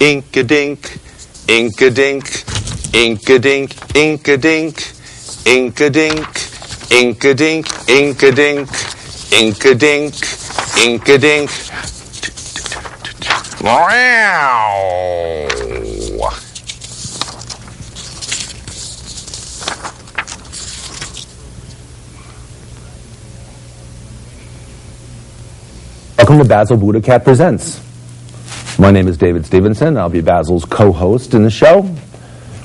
Ink-a-dink, ink-a-dink, ink-a-dink, ink-a-dink, ink-a-dink, ink-a-dink, ink-a-dink, ink-a-dink, ink-a-dink. Wow! Welcome to Basil BuddhaCat Presents. My name is David Stevenson. I'll be Basil's co-host in the show.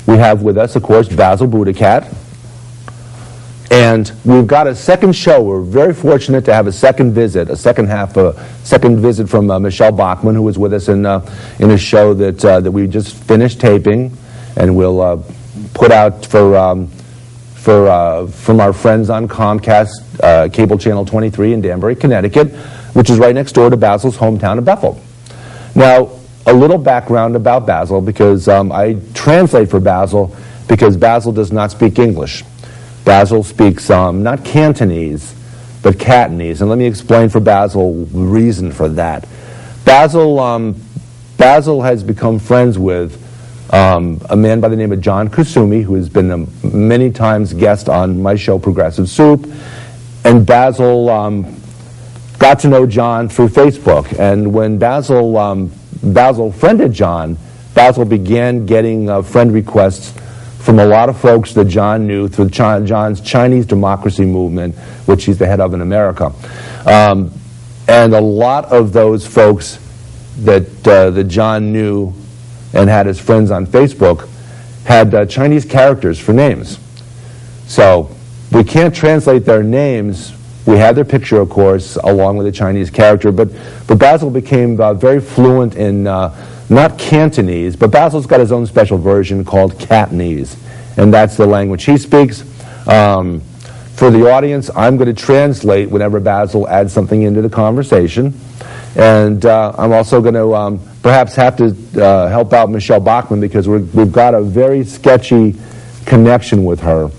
We have with us, of course, Basil BuddhaCat. And we've got a second show. We're very fortunate to have a second visit, a second visit from Michele Bachmann, who was with us in a show that we just finished taping, and we'll put out from our friends on Comcast Cable Channel 23 in Danbury, Connecticut, which is right next door to Basil's hometown of Bethel. Now, a little background about Basil, because I translate for Basil because Basil does not speak English. Basil speaks not Cantonese, but Catanese, and let me explain for Basil the reason for that. Basil has become friends with a man by the name of John Kusumi, who has been a many times guest on my show, Progressive Soup, and Basil got to know John through Facebook, and when Basil friended John, Basil began getting friend requests from a lot of folks that John knew through John's Chinese democracy movement, which he's the head of in America. And a lot of those folks that John knew and had as friends on Facebook had Chinese characters for names. So we can't translate their names. We had their picture, of course, along with a Chinese character, but Basil became very fluent in not Cantonese, but Basil's got his own special version called Catanese, and that's the language he speaks. For the audience, I'm going to translate whenever Basil adds something into the conversation, and I'm also going to perhaps have to help out Michele Bachmann because we've got a very sketchy connection with her.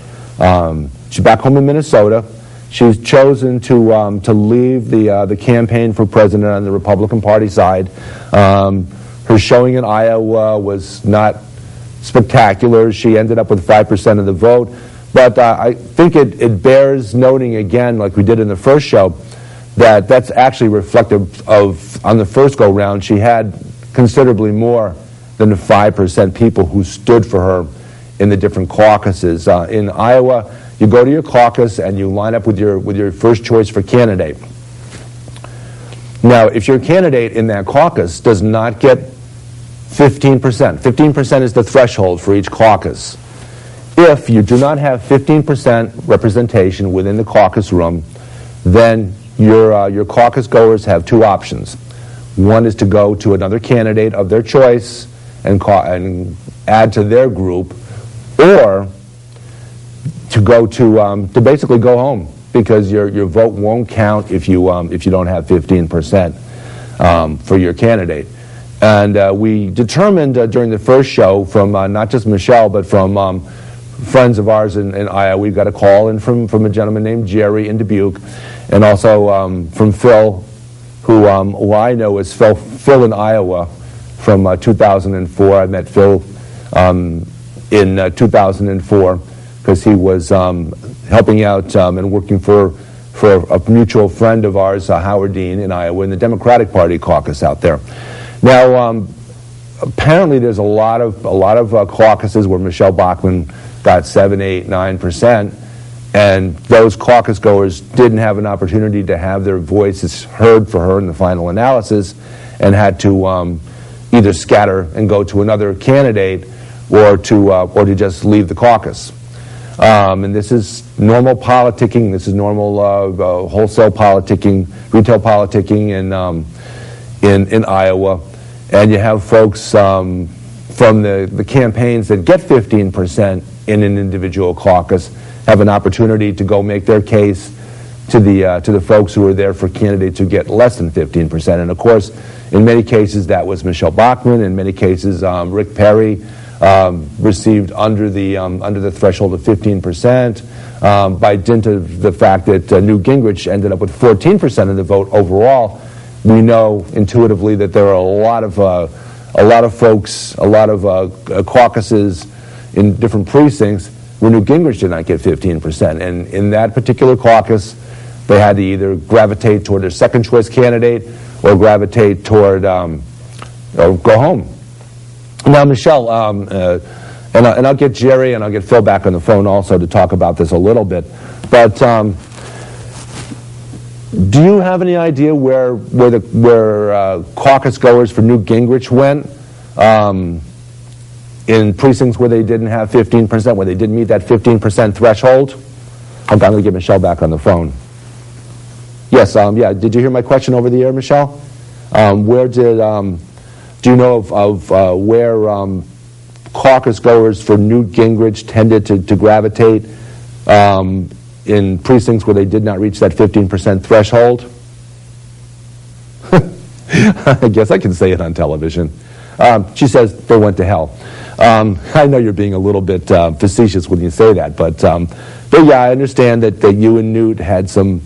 She's back home in Minnesota. She's chosen to leave the campaign for president on the Republican Party side. Her showing in Iowa was not spectacular. She ended up with 5% of the vote. But I think it bears noting again, like we did in the first show, that that's actually reflective of, on the first go-round, she had considerably more than the 5% people who stood for her in the different caucuses. In Iowa, you go to your caucus and you line up with your first choice for candidate. Now, if your candidate in that caucus does not get 15% is the threshold for each caucus. If you do not have 15% representation within the caucus room, then your caucus goers have two options. One is to go to another candidate of their choice and add to their group, or to go to basically go home because your vote won't count if you don't have 15% for your candidate. And we determined during the first show from not just Michele but from friends of ours in Iowa. We got a call in from a gentleman named Jerry in Dubuque, and also from Phil, who I know is Phil in Iowa from 2004. I met Phil in 2004. Because he was helping out and working for a mutual friend of ours, Howard Dean in Iowa, in the Democratic Party caucus out there. Now, apparently, there's a lot of caucuses where Michele Bachmann got 7, 8, 9%, and those caucus goers didn't have an opportunity to have their voices heard for her in the final analysis, and had to either scatter and go to another candidate, or to just leave the caucus. And this is normal politicking. This is normal wholesale politicking, retail politicking in Iowa. And you have folks from the campaigns that get 15% in an individual caucus have an opportunity to go make their case to the folks who are there for candidates who get less than 15%. And of course, in many cases, that was Michele Bachmann. In many cases, Rick Perry received under the threshold of 15%. By dint of the fact that Newt Gingrich ended up with 14% of the vote overall, we know intuitively that there are a a lot of folks, a lot of caucuses in different precincts where Newt Gingrich did not get 15%. And in that particular caucus, they had to either gravitate toward their second choice candidate or gravitate toward, or go home. Now, Michele, and I'll get Jerry and I'll get Phil back on the phone also to talk about this a little bit. But do you have any idea where caucus goers for Newt Gingrich went in precincts where they didn't have 15%, where they didn't meet that 15% threshold? I'm going to get Michele back on the phone. Yes, yeah. Did you hear my question over the air, Michele? Where did do you know of where caucus goers for Newt Gingrich tended to gravitate in precincts where they did not reach that 15% threshold? I guess I can say it on television. She says they went to hell. I know you're being a little bit facetious when you say that, but yeah, I understand that you and Newt had some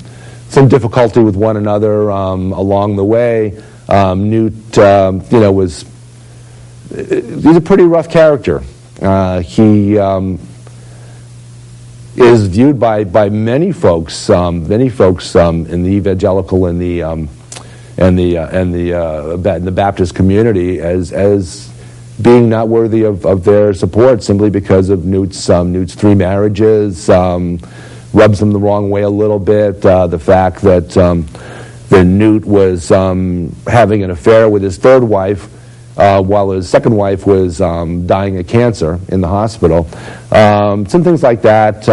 difficulty with one another along the way. Newt, he's a pretty rough character. He is viewed by many folks in the evangelical and the Baptist community as being not worthy of their support simply because of Newt's 3 marriages. Rubs them the wrong way a little bit. The fact that Newt was having an affair with his third wife while his second wife was dying of cancer in the hospital. Some things like that.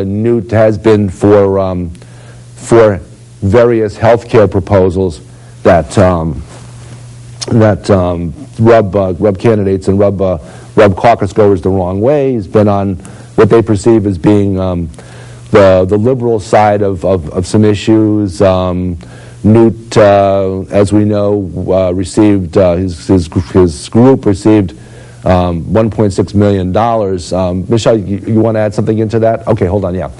Newt has been for various health care proposals that rub candidates and rub caucus goers the wrong way. He's been on what they perceive as being the liberal side of some issues. Newt, as we know, received his group received $1.6 million. Michele, you want to add something into that? Okay, hold on. Yeah,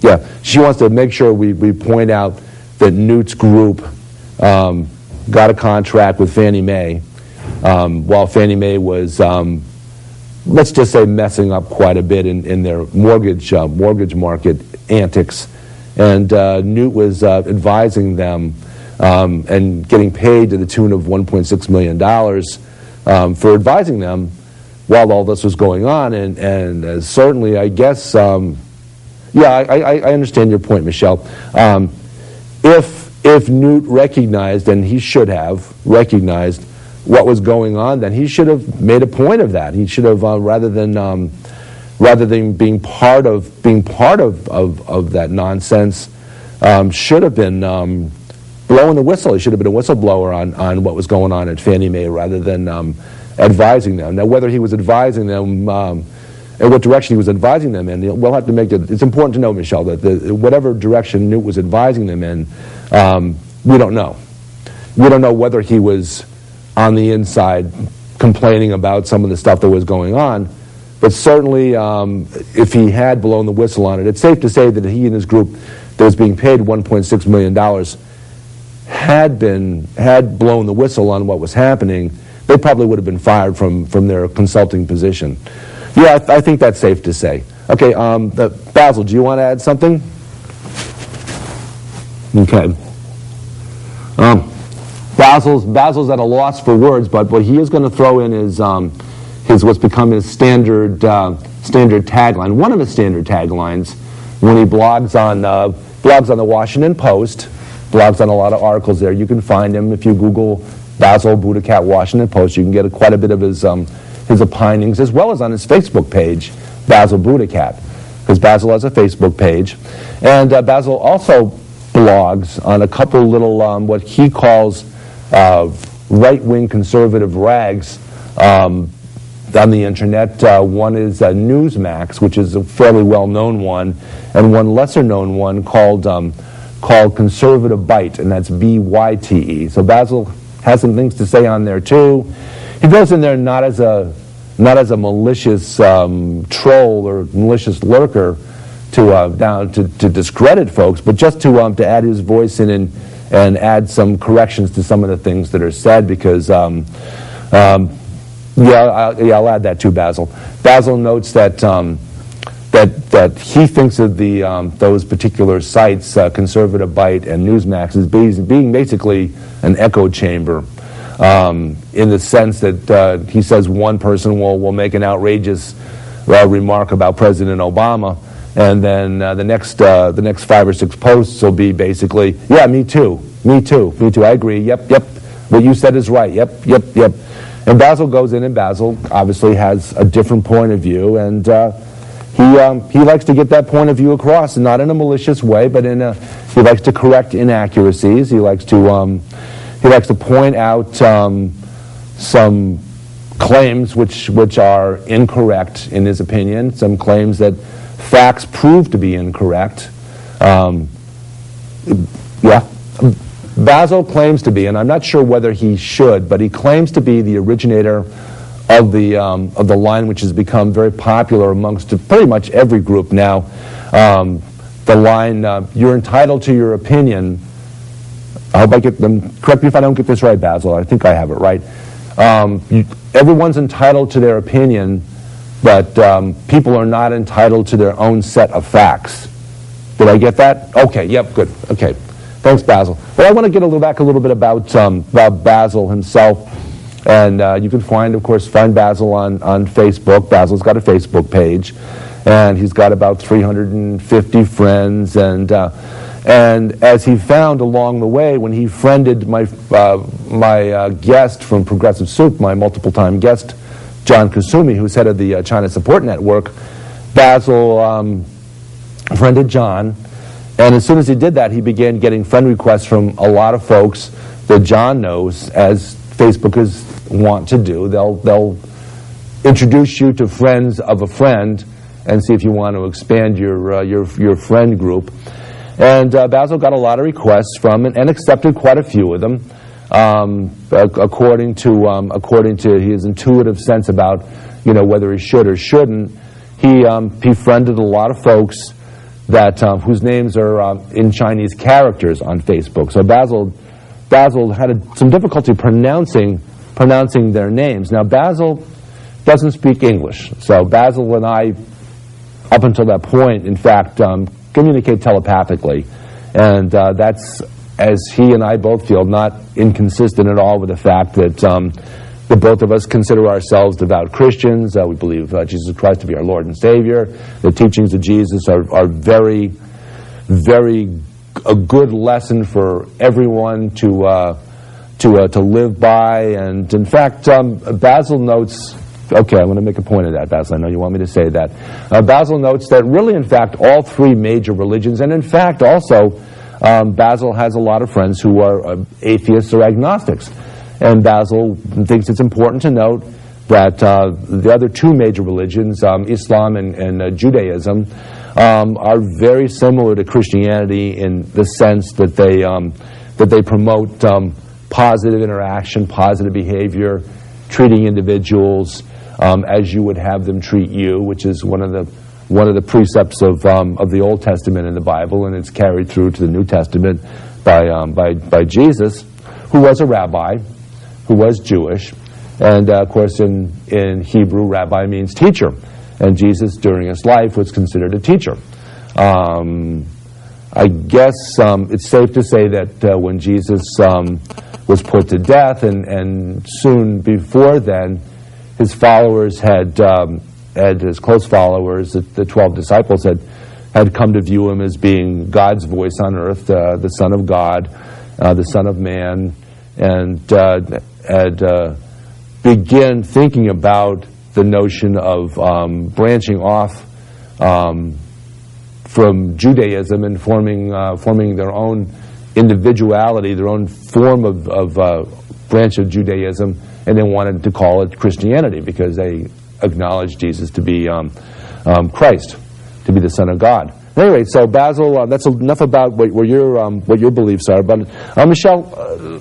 yeah. She wants to make sure we point out that Newt's group got a contract with Fannie Mae while Fannie Mae was, let's just say, messing up quite a bit in their mortgage market antics. And Newt was advising them and getting paid to the tune of $1.6 million for advising them while all this was going on. And certainly, I guess, yeah, I understand your point, Michele. If Newt recognized, and he should have recognized, what was going on, then he should have made a point of that. He should have, rather than being part of that nonsense, should have been blowing the whistle. He should have been a whistleblower on what was going on at Fannie Mae rather than advising them. Now, whether he was advising them and what direction he was advising them in, we'll have to make it. It's important to know, Michele, that whatever direction Newt was advising them in, we don't know. We don't know whether he was on the inside complaining about some of the stuff that was going on. But certainly, if he had blown the whistle on it, it's safe to say that he and his group that was being paid $1.6 million had blown the whistle on what was happening. They probably would have been fired from their consulting position. Yeah, I think that's safe to say. Okay, Basil, do you want to add something? Okay. Basil's at a loss for words, but what he is going to throw in is what's become his standard tagline. One of his standard taglines, when he blogs on the Washington Post, blogs on a lot of articles there. You can find him if you Google Basil BuddhaCat Washington Post. You can get quite a bit of his opinings, as well as on his Facebook page, Basil BuddhaCat, because Basil has a Facebook page, and Basil also blogs on a couple little what he calls right-wing conservative rags on the internet. One is Newsmax, which is a fairly well-known one, and one lesser-known one called Conservative Bite, and that's B-Y-T-E. So Basil has some things to say on there too. He goes in there not as a malicious troll or malicious lurker to discredit folks, but just to add his voice in and add some corrections to some of the things that are said, because I'll add that too, Basil. Basil notes that that he thinks of those particular sites, Conservative Byte and Newsmax, as being basically an echo chamber, in the sense that he says one person will make an outrageous remark about President Obama, and then the next 5 or 6 posts will be basically, yeah, me too, I agree, yep, what you said is right, yep. And Basil goes in, and Basil obviously has a different point of view, and he likes to get that point of view across, and not in a malicious way, but he likes to correct inaccuracies. He likes to point out some claims which are incorrect in his opinion, some claims that facts prove to be incorrect. Basil claims to be, and I'm not sure whether he should, but he claims to be the originator of the line which has become very popular amongst pretty much every group now. The line, "You're entitled to your opinion." I hope I get them. Correct me if I don't get this right, Basil. I think I have it right. Everyone's entitled to their opinion, but people are not entitled to their own set of facts. Did I get that? Okay. Yep. Good. Okay. Thanks, Basil. Well, I want to get back a little bit about Basil himself. And you can find Basil on Facebook. Basil's got a Facebook page, and he's got about 350 friends. And as he found along the way, when he friended my guest from Progressive Soup, my multiple-time guest, John Kasumi, who's head of the China Support Network, Basil friended John. And as soon as he did that, he began getting friend requests from a lot of folks that John knows, as Facebookers want to do. They'll introduce you to friends of a friend and see if you want to expand your friend group. And Basil got a lot of requests from and accepted quite a few of them, according to his intuitive sense about whether he should or shouldn't. He friended a lot of folks that whose names are in Chinese characters on Facebook. So Basil had some difficulty pronouncing their names. Now, Basil doesn't speak English, so Basil and I, up until that point, in fact, communicate telepathically, and that's, as he and I both feel, not inconsistent at all with the fact that that both of us consider ourselves devout Christians. We believe Jesus Christ to be our Lord and Savior. The teachings of Jesus are very, very a good lesson for everyone to live by. And in fact, Basil notes, okay, I'm going to make a point of that, Basil. I know you want me to say that. Basil notes that really, in fact, all 3 major religions, and in fact also Basil has a lot of friends who are atheists or agnostics. And Basil thinks it's important to note that the other 2 major religions, Islam and Judaism, are very similar to Christianity in the sense that they promote positive interaction, positive behavior, treating individuals as you would have them treat you, which is one of the precepts of the Old Testament in the Bible, and it's carried through to the New Testament by Jesus, who was a rabbi, who was Jewish, and of course in Hebrew, rabbi means teacher, and Jesus during his life was considered a teacher. I guess it's safe to say that when Jesus was put to death, and soon before then, his followers had his close followers, the 12 disciples, had come to view him as being God's voice on earth, the Son of God, the Son of Man, and had began thinking about the notion of branching off from Judaism and forming their own individuality, their own form of branch of Judaism, and they wanted to call it Christianity because they acknowledged Jesus to be Christ, to be the Son of God. Anyway, so Basil, that's enough about what your beliefs are. But Michele,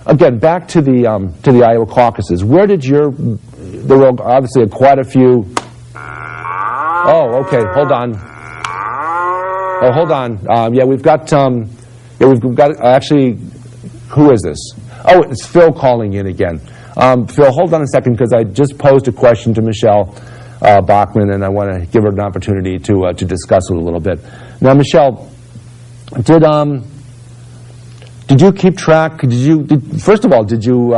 again, back to the Iowa caucuses. Where did there were obviously quite a few. Oh, okay. Hold on. Oh, hold on. Yeah, we've got actually Who is this? Oh, it's Phil calling in again. Phil, hold on a second, because I just posed a question to Michele Bachmann, and I want to give her an opportunity to discuss it a little bit. Now, Michele, did you keep track? First of all, did you,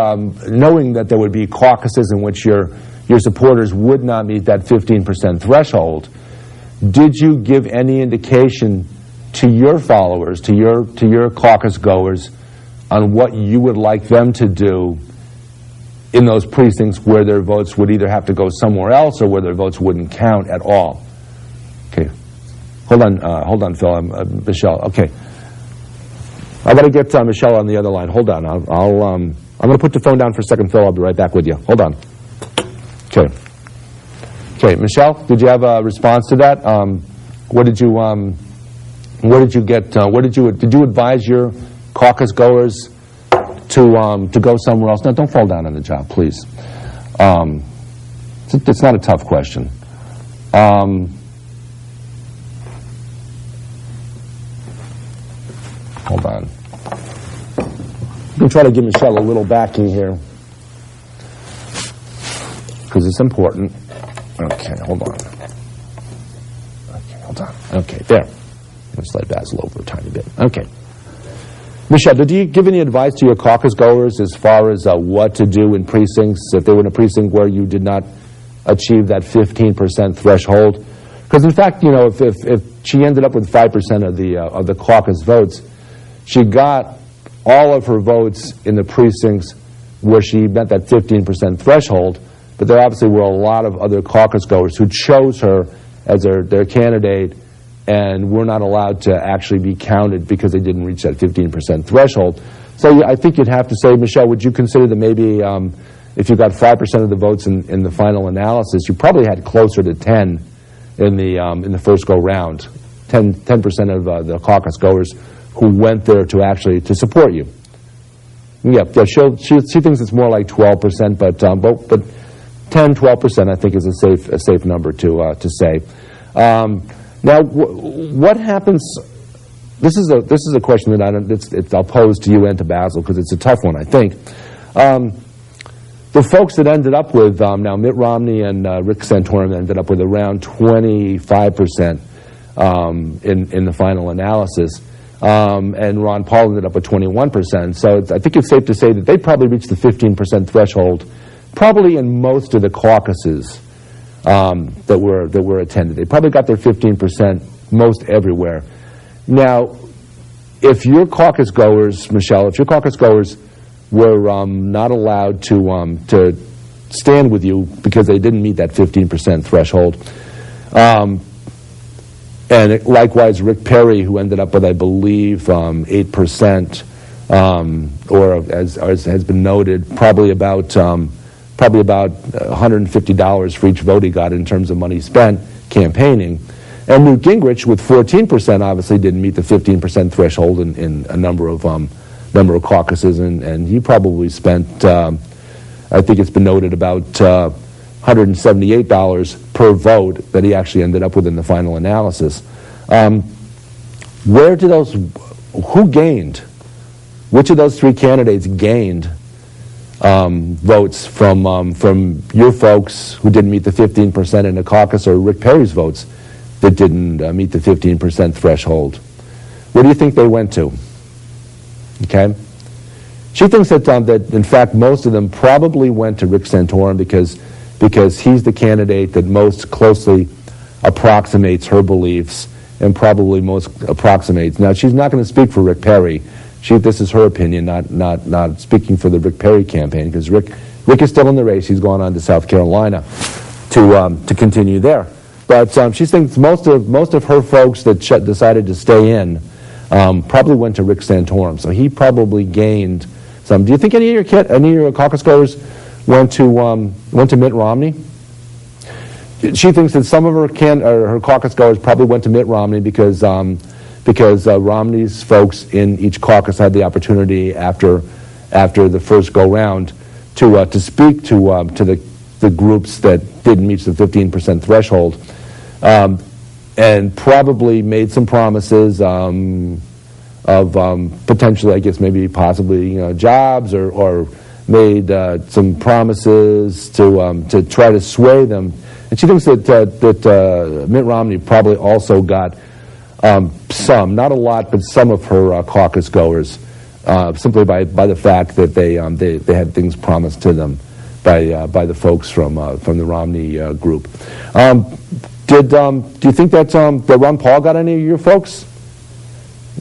knowing that there would be caucuses in which your supporters would not meet that 15% threshold, did you give any indication to your followers, to your caucus goers, on what you would like them to do in those precincts where their votes would either have to go somewhere else or where their votes wouldn't count at all? Okay, hold on, Phil. Michele. Okay, I got to get Michele on the other line. Hold on. I'm going to put the phone down for a second, Phil. I'll be right back with you. Hold on. Okay. Okay, Michele, did you have a response to that? Did you advise your caucus goers to go somewhere else? No, don't fall down on the job, please. It's not a tough question. Hold on. I'm going to try to give Michele a little backing here, because it's important. Okay, hold on. Okay, hold on. Okay, there. Let's slide Basil over a tiny bit. Okay. Michele, did you give any advice to your caucus goers as far as what to do in precincts if they were in a precinct where you did not achieve that 15% threshold? Because in fact, you know, if she ended up with 5% of the caucus votes, she got all of her votes in the precincts where she met that 15% threshold. But there obviously were a lot of other caucus goers who chose her as their candidate and were not allowed to actually be counted because they didn't reach that 15% threshold. So I think you'd have to say, Michele, would you consider that maybe if you got 5% of the votes in the final analysis, you probably had closer to 10 in the first go round, 10% of the caucus goers who went there to support you. Yeah, she thinks it's more like 12%, but 10, 12%, I think, is a safe number to say. Now, what happens? This is a question that I'll pose to you and to Basil, because it's a tough one, I think. The folks that ended up with now Mitt Romney and Rick Santorum ended up with around 25% in the final analysis, and Ron Paul ended up with 21%. So I think it's safe to say that they probably reached the 15% threshold probably in most of the caucuses that were attended. They probably got their 15% most everywhere. Now, if your caucus goers, Michele, were not allowed to stand with you because they didn't meet that 15% threshold, and likewise Rick Perry, who ended up with, I believe, 8%, or as has been noted, probably about $150 for each vote he got in terms of money spent campaigning. And Newt Gingrich, with 14%, obviously didn't meet the 15% threshold in a number of caucuses, and he probably spent, I think it's been noted, about $178 per vote that he actually ended up with in the final analysis. Who gained? Which of those three candidates gained votes from your folks who didn't meet the 15% in the caucus, or Rick Perry's votes that didn't meet the 15% threshold? Where do you think they went to? Okay, she thinks that in fact most of them probably went to Rick Santorum because he's the candidate that most closely approximates her beliefs and probably most approximates. Now, she's not going to speak for Rick Perry. This is her opinion, not speaking for the Rick Perry campaign, because Rick is still in the race. He's gone on to South Carolina to continue there. But she thinks most of her folks that decided to stay in probably went to Rick Santorum. So he probably gained some. Do you think any of your caucus goers went to Mitt Romney? She thinks that some of her caucus goers probably went to Mitt Romney because Romney's folks in each caucus had the opportunity after the first go round to speak to the groups that didn't reach the 15% threshold, and probably made some promises, potentially, I guess, maybe possibly jobs, or made some promises to try to sway them. And she thinks that Mitt Romney probably also got some, not a lot, but some of her caucus goers, simply by the fact that they had things promised to them by the folks from the Romney group. Do you think that Ron Paul got any of your folks?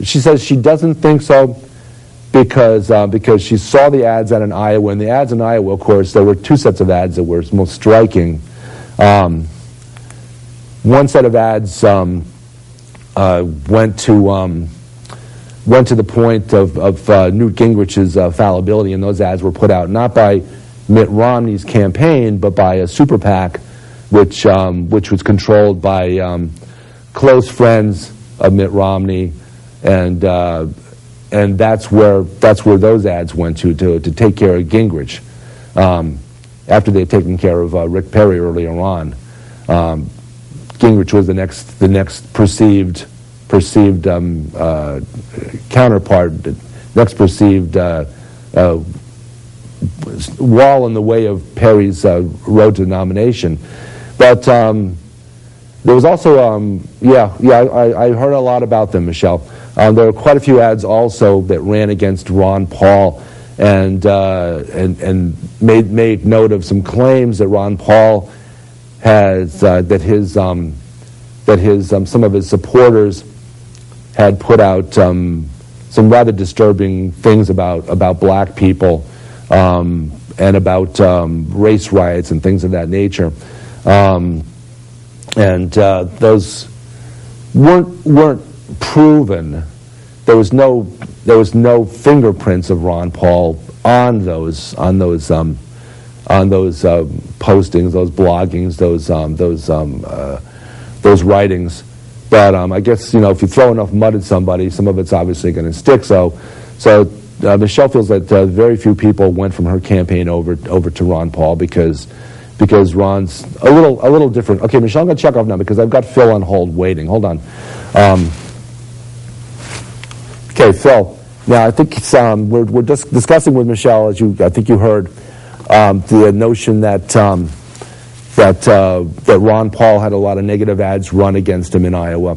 She says she doesn't think so because she saw the ads out in Iowa, and the ads in Iowa, of course, there were two sets of ads that were most striking. One set of ads went to the point of Newt Gingrich's fallibility, and those ads were put out not by Mitt Romney's campaign, but by a super PAC, which was controlled by close friends of Mitt Romney, and that's where those ads went to take care of Gingrich, after they had taken care of Rick Perry earlier on. Gingrich was the next perceived counterpart, the next perceived wall in the way of Perry's road to the nomination. But there was also, I heard a lot about them, Michelle. There were quite a few ads also that ran against Ron Paul, and made note of some claims that Ron Paul has that some of his supporters had put out some rather disturbing things about black people, and about race riots and things of that nature, and those weren't proven. There was no fingerprints of Ron Paul on those postings, those bloggings, those writings. But I guess if you throw enough mud at somebody, some of it's obviously going to stick. So Michelle feels that very few people went from her campaign over to Ron Paul because Ron's a little different. Okay, Michelle, I'm going to check off now because I've got Phil on hold waiting. Hold on. Okay, Phil. Now I think it's, we're just discussing with Michelle, as I think you heard, the notion that Ron Paul had a lot of negative ads run against him in Iowa,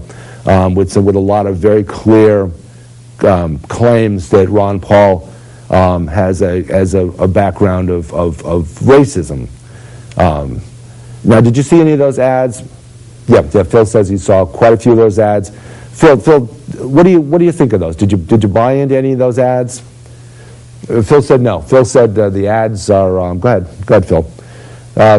with a lot of very clear claims that Ron Paul has a background of racism. Now, did you see any of those ads? Yeah, Phil says he saw quite a few of those ads. Phil, what do you think of those? Did you buy into any of those ads? Phil said no. Phil said the ads are. Go ahead, Phil.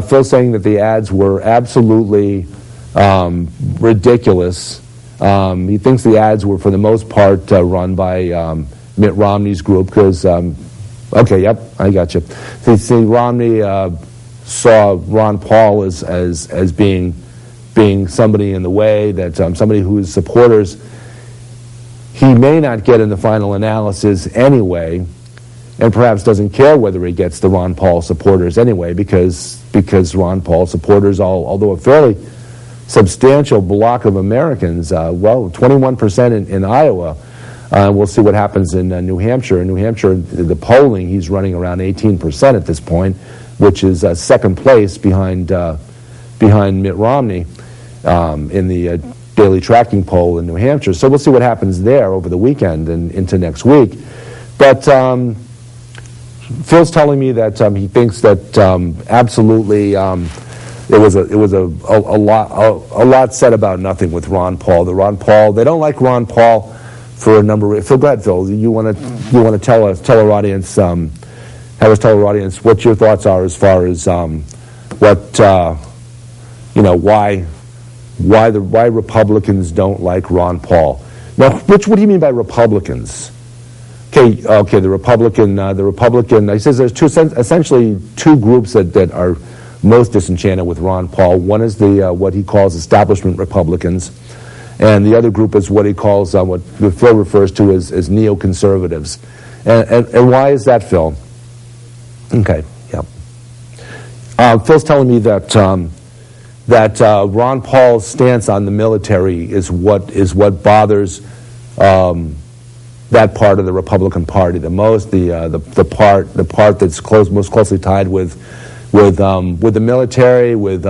Phil's saying that the ads were absolutely ridiculous. He thinks the ads were, for the most part, run by Mitt Romney's group. Because, okay, yep, I got you. See, Romney saw Ron Paul as being somebody in the way, that somebody whose supporters he may not get in the final analysis anyway, and perhaps doesn't care whether he gets the Ron Paul supporters anyway, because Ron Paul supporters, although a fairly substantial block of Americans, 21% in Iowa. We'll see what happens in New Hampshire. In New Hampshire, the polling, he's running around 18% at this point, which is second place behind Mitt Romney in the daily tracking poll in New Hampshire. So we'll see what happens there over the weekend and into next week. But Phil's telling me that he thinks that absolutely it was a lot said about nothing with Ron Paul. They don't like Ron Paul for a number of. Phil, go ahead, Phil. You want to tell our audience, have us tell our audience what your thoughts are as far as why Republicans don't like Ron Paul. Now, what do you mean by Republicans? Okay, the Republican. He says there's essentially two groups that are most disenchanted with Ron Paul. One is the what he calls establishment Republicans, and the other group is what he calls what Phil refers to as neoconservatives. And why is that, Phil? Okay, yeah. Phil's telling me that Ron Paul's stance on the military is what bothers that part of the Republican Party the most. The part that's most closely tied with the military, with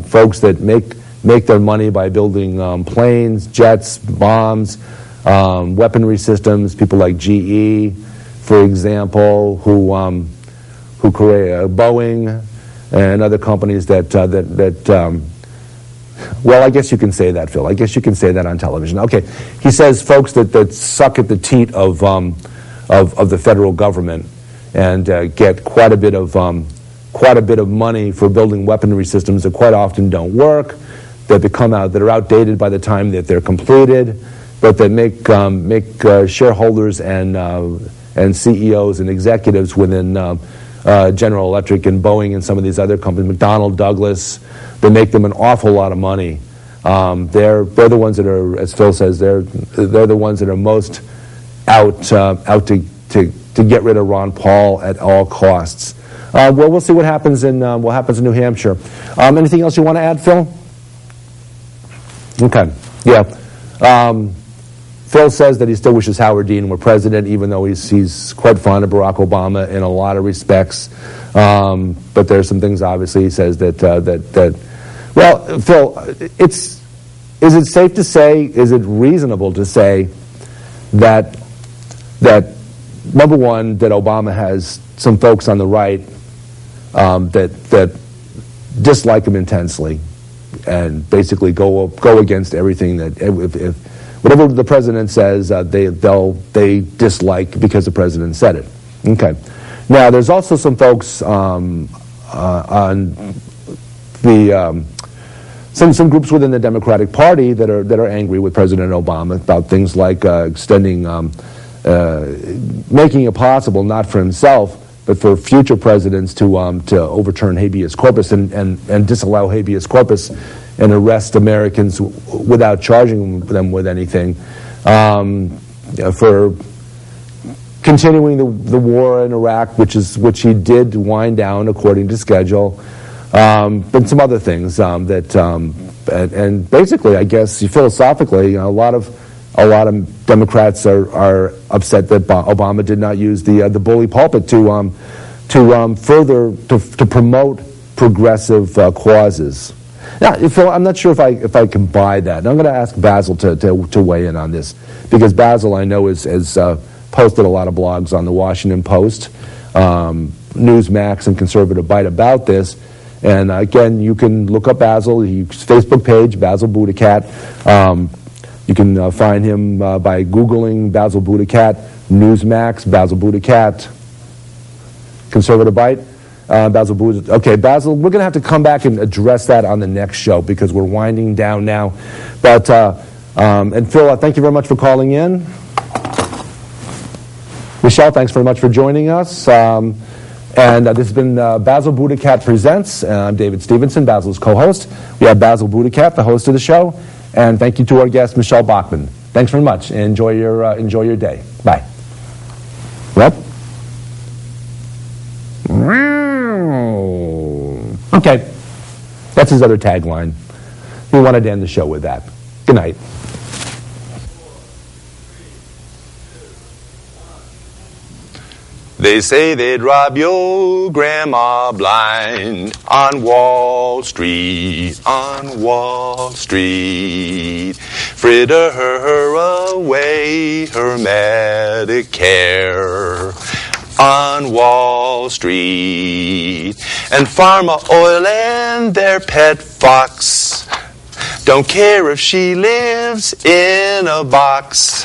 folks that make their money by building planes, jets, bombs, weaponry systems. People like GE, for example, who create Boeing and other companies well, I guess you can say that, Phil. I guess you can say that on television. Okay, he says folks that suck at the teat of the federal government and get quite a bit of money for building weaponry systems that quite often don't work, that are outdated by the time that they're completed, but that make shareholders and CEOs and executives within General Electric and Boeing and some of these other companies, McDonnell Douglas, they make them an awful lot of money. They're the ones that are, as Phil says, they're the ones that are most out to get rid of Ron Paul at all costs. Well, we'll see what happens in New Hampshire. Anything else you want to add, Phil? Okay. Yeah. Phil says that he still wishes Howard Dean were president, even though he's quite fond of Barack Obama in a lot of respects. But there's some things, obviously, he says that well, Phil, is it safe to say, is it reasonable to say that number one, that Obama has some folks on the right that dislike him intensely and basically go against everything that if whatever the president says, they dislike because the president said it. Okay. Now, there's also some folks on the some groups within the Democratic Party that are angry with President Obama about things like extending, making it possible not for himself but for future presidents to overturn habeas corpus and disallow habeas corpus and arrest Americans without charging them with anything, for continuing the war in Iraq, which he did wind down according to schedule, but some other things and basically, I guess philosophically, a lot of Democrats are upset that Obama did not use the bully pulpit to promote progressive causes. Now, Phil, I'm not sure if I can buy that. And I'm going to ask Basil to weigh in on this, because Basil, I know, has posted a lot of blogs on the Washington Post, Newsmax, and Conservative Bite about this. And again, you can look up Basil, his Facebook page, Basil BuddhaCat. You can find him by Googling Basil BuddhaCat, Newsmax, Basil BuddhaCat, Conservative Bite. Basil Buddha. Okay, Basil, we're going to have to come back and address that on the next show because we're winding down now. But and Phil, thank you very much for calling in. Michelle, thanks very much for joining us. And this has been Basil BuddhaCat Presents. I'm David Stevenson, Basil's co-host. We have Basil BuddhaCat, the host of the show. And thank you to our guest, Michele Bachmann. Thanks very much. And enjoy your day. Bye. What? Okay. That's his other tagline. We wanted to end the show with that. Good night. They say they'd rob your grandma blind on Wall Street, on Wall Street. Fritter her away her Medicare on Wall Street. And Pharma Oil and their pet fox don't care if she lives in a box,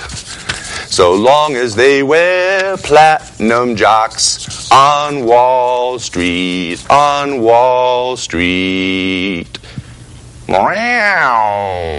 so long as they wear platinum jocks on Wall Street, on Wall Street. Meow.